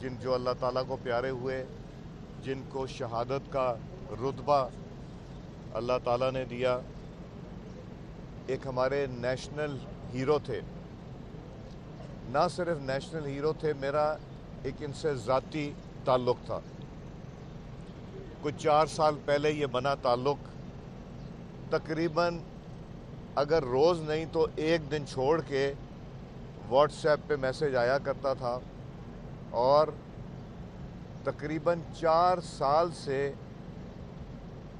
जो अल्लाह ताला को प्यारे हुए, जिनको शहादत का रुतबा अल्लाह ताला ने दिया, एक हमारे नेशनल हीरो थे। ना सिर्फ नेशनल हीरो थे, मेरा एक इनसे ज़ाती ताल्लुक़ था। कुछ 4 साल पहले ये बना ताल्लुक़, तकरीबन अगर रोज़ नहीं तो एक दिन छोड़ के व्हाट्सएप पे मैसेज आया करता था, और तकरीबन 4 साल से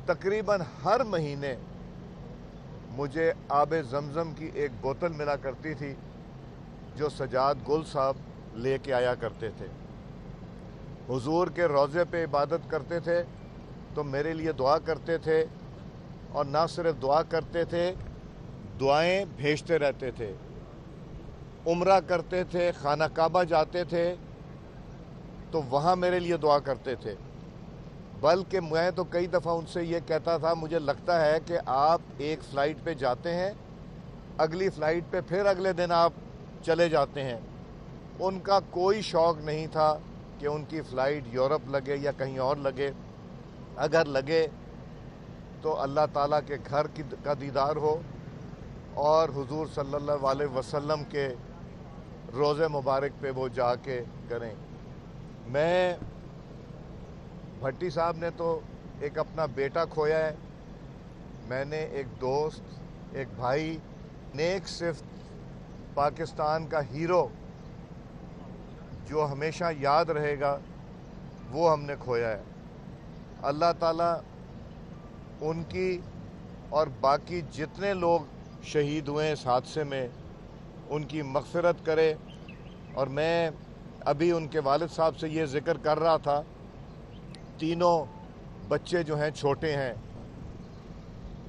तकरीबन हर महीने मुझे आबे ज़मज़म की एक बोतल मिला करती थी, जो सजाद गुल साहब लेके आया करते थे। हुजूर के रोज़े पे इबादत करते थे तो मेरे लिए दुआ करते थे, और ना सिर्फ दुआ करते थे, दुआएं भेजते रहते थे। उम्रा करते थे, खाना काबा जाते थे तो वहाँ मेरे लिए दुआ करते थे। बल्कि मैं तो कई दफ़ा उनसे ये कहता था, मुझे लगता है कि आप एक फ़्लाइट पे जाते हैं, अगली फ़्लाइट पे फिर अगले दिन आप चले जाते हैं। उनका कोई शौक़ नहीं था कि उनकी फ़्लाइट यूरोप लगे या कहीं और लगे। अगर लगे तो अल्लाह ताला के घर का दीदार हो और हुजूर सल्लल्लाहु अलैहि वसल्लम के रोज़े मुबारक पे वो जाके करें। मैं भट्टी साहब ने तो एक अपना बेटा खोया है, मैंने एक दोस्त, एक भाई, नेक सिर्फ पाकिस्तान का हीरो जो हमेशा याद रहेगा, वो हमने खोया है। अल्लाह ताला उनकी और बाकी जितने लोग शहीद हुए इस हादसे में, उनकी मग़फ़िरत करे। और मैं अभी उनके वालिद साहब से ये ज़िक्र कर रहा था, तीनों बच्चे जो हैं छोटे हैं,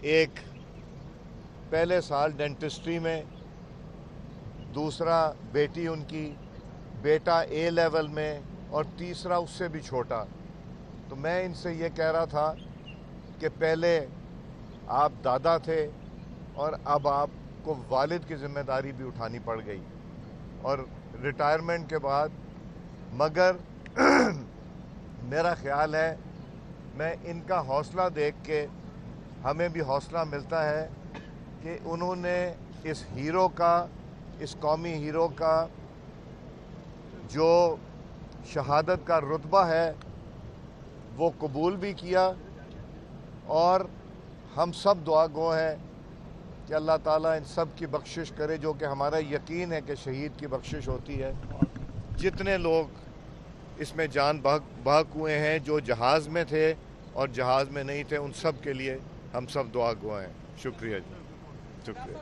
एक पहले साल डेंटिस्ट्री में, दूसरा बेटी उनकी, बेटा ए लेवल में, और तीसरा उससे भी छोटा। तो मैं इनसे ये कह रहा था कि पहले आप दादा थे और अब आपको वालिद की ज़िम्मेदारी भी उठानी पड़ गई, और रिटायरमेंट के बाद। मगर मेरा ख़्याल है, मैं इनका हौसला देख के हमें भी हौसला मिलता है कि उन्होंने इस हीरो का, इस कौमी हीरो का जो शहादत का रुतबा है वो कबूल भी किया। और हम सब दुआ गो हैं कि अल्लाह ताला इन सब की बख्शिश करे, जो कि हमारा यकीन है कि शहीद की बख्शिश होती है। जितने लोग इसमें जान बहक हुए हैं, जो जहाज़ में थे और जहाज़ में नहीं थे, उन सब के लिए हम सब दुआ गो हैं। शुक्रिया जी, शुक्रिया।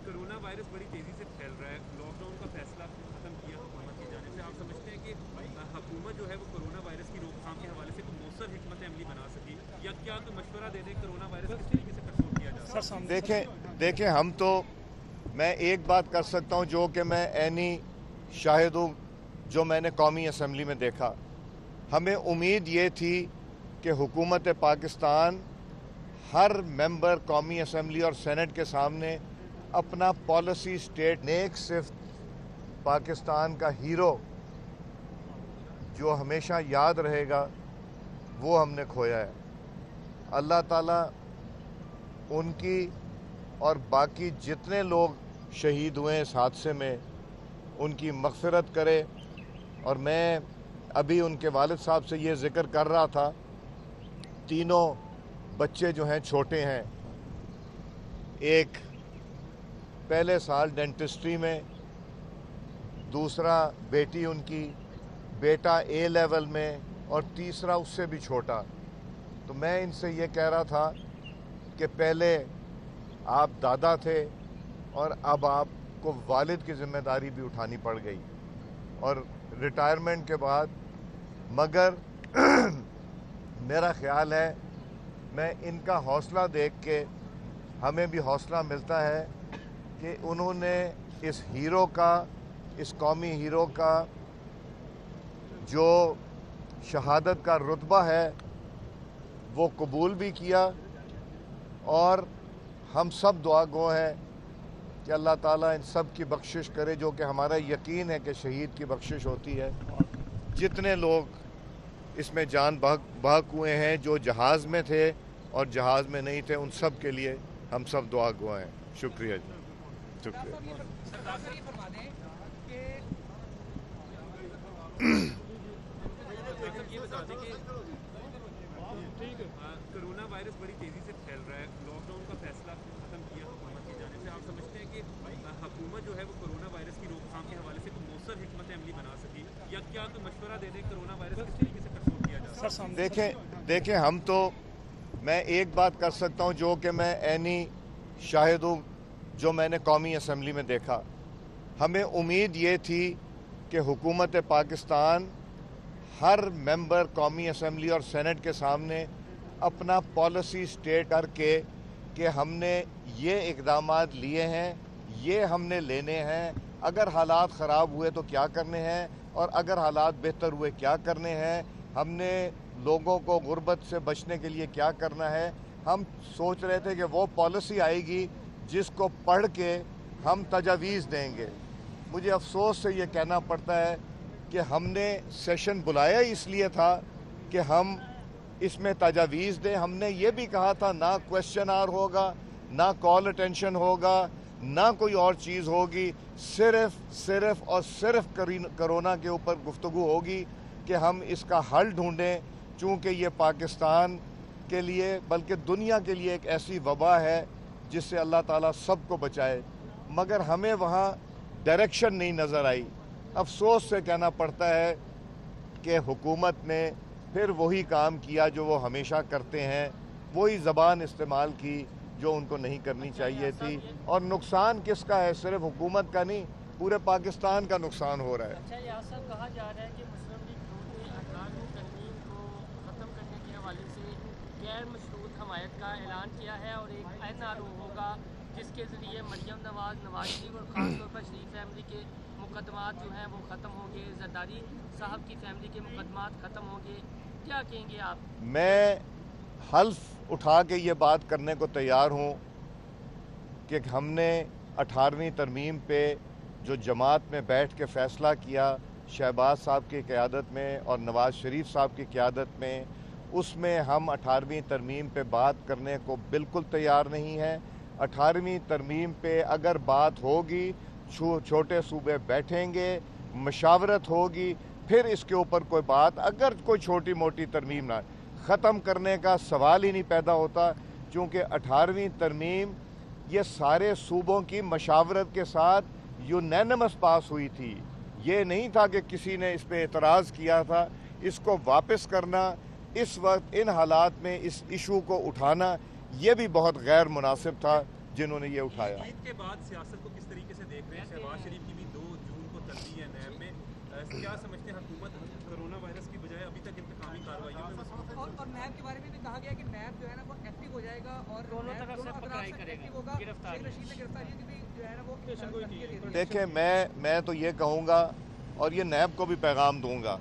कोरोना वायरस बड़ी तेजी से फैल रहा है, लॉकडाउन का फैसला खत्म किया हुकूमत की जानिब से। आप समझते हैं कि हुकूमत जो है वो कोरोना वायरस की रोकथाम के हवाले से कोई मौसर हिकमत अमली बना सकी, या क्या कोई मशवरा दे दे कोरोना वायरस किस तरीके से कंट्रोल किया जा सकता? देखें हम तो, मैं एक बात कर सकता हूँ जो कि मैं ऐनी शाहिद हूँ, जो मैंने कौमी असम्बली में देखा। हमें उम्मीद ये थी कि हुकूमत पाकिस्तान हर मेंबर कौमी असम्बली और सेनेट के सामने अपना पॉलिसी स्टेट, नेक सिर्फ पाकिस्तान का हीरो जो हमेशा याद रहेगा, वो हमने खोया है। अल्लाह ताला उनकी और बाकी जितने लोग शहीद हुए इस हादसे में, उनकी मग़फ़िरत करे। और मैं अभी उनके वालिद साहब से ये ज़िक्र कर रहा था, तीनों बच्चे जो हैं छोटे हैं, एक पहले साल डेंटिस्ट्री में, दूसरा बेटी उनकी, बेटा ए लेवल में, और तीसरा उससे भी छोटा। तो मैं इनसे ये कह रहा था कि पहले आप दादा थे और अब आपको वालिद की ज़िम्मेदारी भी उठानी पड़ गई, और रिटायरमेंट के बाद। मगर मेरा ख़्याल है, मैं इनका हौसला देख के हमें भी हौसला मिलता है कि उन्होंने इस हीरो का, इस कौमी हीरो का जो शहादत का रुतबा है वो कबूल भी किया। اور हम सब दुआ गो हैं कि अल्लाह ताला इन सब की बख्शिश करे, जो कि हमारा यकीन है कि शहीद की बख्शिश होती है। जितने लोग इसमें जान बहक हुए हैं, जो जहाज़ में थे और जहाज़ में नहीं थे, उन सब के लिए हम सब दुआ गो हैं। शुक्रिया जी, शुक्रिया। कोरोना वायरस बड़ी तेजी से फैल रहा है, लॉकडाउन का फैसला खत्म किया हुकूमत की जाने से, आप समझते हैं कि हुकूमत जो है वो कोरोना वायरस की रोकथाम के हवाले से कोई मौसर हिकमत अमली बना सके, या क्या कोई मशवरा दे दे कोरोना वायरस किस तरीके से कंट्रोल किया जा सकता है? देखें हम तो, मैं एक बात कर सकता हूँ जो कि मैं ऐनी शाहिद हूँ, जो मैंने कौमी असम्बली में देखा। हमें उम्मीद ये थी कि हुकूमत पाकिस्तान हर मेंबर कौमी असम्बली और सेनेट के सामने अपना पॉलिसी स्टेट करके कि हमने ये इक़दामात लिए हैं, ये हमने लेने हैं, अगर हालात ख़राब हुए तो क्या करने हैं, और अगर हालात बेहतर हुए क्या करने हैं, हमने लोगों को गुर्बत से बचने के लिए क्या करना है। हम सोच रहे थे कि वो पॉलिसी आएगी जिसको पढ़ के हम तजावीज़ देंगे। मुझे अफसोस से ये कहना पड़ता है कि हमने सेशन बुलाया इसलिए था कि हम इसमें तजावीज़ दें। हमने ये भी कहा था ना क्वेश्चन आवर होगा, ना कॉल अटेंशन होगा, ना कोई और चीज़ होगी, सिर्फ और सिर्फ कोरोना के ऊपर गुफ्तगू होगी कि हम इसका हल ढूंढें, चूँकि ये पाकिस्तान के लिए बल्कि दुनिया के लिए एक ऐसी वबा है जिससे अल्लाह ताला सबको बचाए। मगर हमें वहाँ डायरेक्शन नहीं नज़र आई। अफसोस से कहना पड़ता है कि हुकूमत ने फिर वही काम किया जो वो हमेशा करते हैं, वही ज़बान इस्तेमाल की जो उनको नहीं करनी चाहिए थी। और नुकसान किसका है? सिर्फ हुकूमत का नहीं, पूरे पाकिस्तान का नुकसान हो रहा है। अच्छा, ये सब कहा जा रहा है कि मुस्लिम लीग नून ने 18वीं तरमीम को ख़त्म करने के हवाले से गैर मशरूत हमायत का ऐलान किया है और एक NRO होगा जिसके ज़रिए मरियम नवाज़, नवाज शरीफ और ख़ासतौर पर शरीफ फैमिली के मुकदमात जो हैं वो ख़त्म होंगे, जरदारी साहब की फैमिली के मुकदमात ख़त्म होंगे। क्या कहेंगे आप? मैं हल्फ उठा के ये बात करने को तैयार हूँ कि हमने 18वीं तरमीम पे जो जमात में बैठ के फ़ैसला किया शहबाज साहब की क़यादत में और नवाज़ शरीफ साहब की क़यादत में, उसमें हम 18वीं तरमीम पे बात करने को बिल्कुल तैयार नहीं हैं। 18वीं तरमीम पे अगर बात होगी, छोटे सूबे बैठेंगे, मशावरत होगी, फिर इसके ऊपर कोई बात, अगर कोई छोटी मोटी तरमीम ना, ख़त्म करने का सवाल ही नहीं पैदा होता, क्योंकि 18वीं तरमीम ये सारे सूबों की मशावरत के साथ यूनैनिमस पास हुई थी। ये नहीं था कि किसी ने इस पे एतराज़ किया था। इसको वापस करना इस वक्त इन हालात में, इस इशू को उठाना, ये भी बहुत गैर मुनासिब था जिन्होंने ये उठाया। ईद के बाद सियासत को किस तरीके से देख रहे हैं? शहबाज शरीफ की भी 2 जून को तल्ली है नैब में, क्या समझते हैं हुकूमत कोरोना वायरस की बजाय अभी तक इंतकामी कार्रवाइयों में मसरूफ? और नैब के बारे में भी कहा गया कि नैब जो है ना वो एक्टिव हो जाएगा और दोनों तरफ से पकड़ाई करेगा, गिरफ्तारी। शेख रशीद ने गिरफ्तारी की भी जो है ना वो देखें, मैं तो ये कहूँगा और ये नैब को भी पैगाम दूँगा,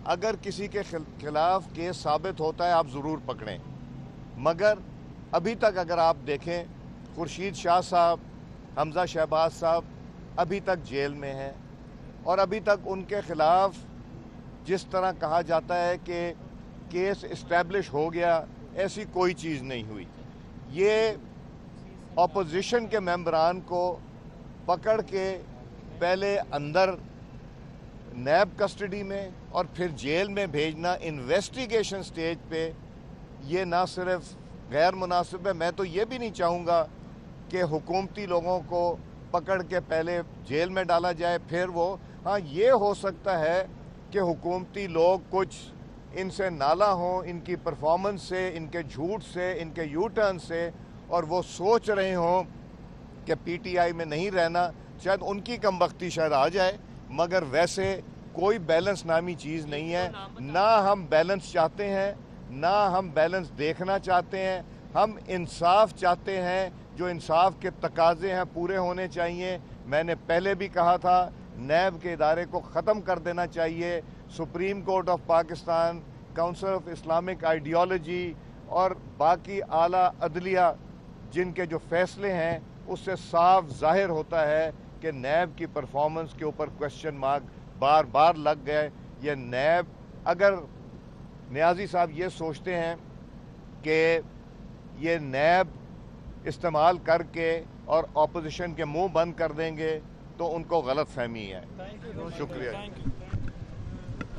अगर किसी के खिलाफ केस साबित होता है आप ज़रूर पकड़ें। मगर अभी तक अगर आप देखें, खुर्शीद शाह साहब, हमजा शहबाज साहब अभी तक जेल में हैं और अभी तक उनके ख़िलाफ़ जिस तरह कहा जाता है कि केस इस्टेब्लिश हो गया, ऐसी कोई चीज़ नहीं हुई। ये अपोजिशन के मेंबरान को पकड़ के पहले अंदर नैब कस्टडी में और फिर जेल में भेजना इन्वेस्टिगेशन स्टेज पे, ये ना सिर्फ गैर मुनासिब है, मैं तो ये भी नहीं चाहूँगा कि हुकूमती लोगों को पकड़ के पहले जेल में डाला जाए फिर वो, हाँ ये हो सकता है कि हुकूमती लोग कुछ इनसे नाला हों, इनकी परफॉर्मेंस से, इनके झूठ से, इनके यू टर्न से, और वो सोच रहे हों कि PTI में नहीं रहना, शायद उनकी कमबख्ती शायद आ जाए, मगर वैसे कोई बैलेंस नामी चीज़ नहीं है। ना हम बैलेंस चाहते हैं, ना हम बैलेंस देखना चाहते हैं। हम इंसाफ चाहते हैं, जो इंसाफ के तकाजे हैं पूरे होने चाहिए। मैंने पहले भी कहा था, नैब के इदारे को ख़त्म कर देना चाहिए। Supreme court of Pakistan, council of Islamic ideology اور باقی اعلیٰ عدلیہ جن کے جو فیصلے ہیں اس سے صاف ظاہر ہوتا ہے کہ نیب کی پرفارمنس کے اوپر کوشچن مارک بار بار لگ گئے. یہ نیب، اگر نیازی صاحب یہ سوچتے ہیں کہ یہ نیب استعمال کر کے اور اپوزیشن کے منہ بند کر دیں گے تو ان کو غلط فہمی ہے. شکریہ.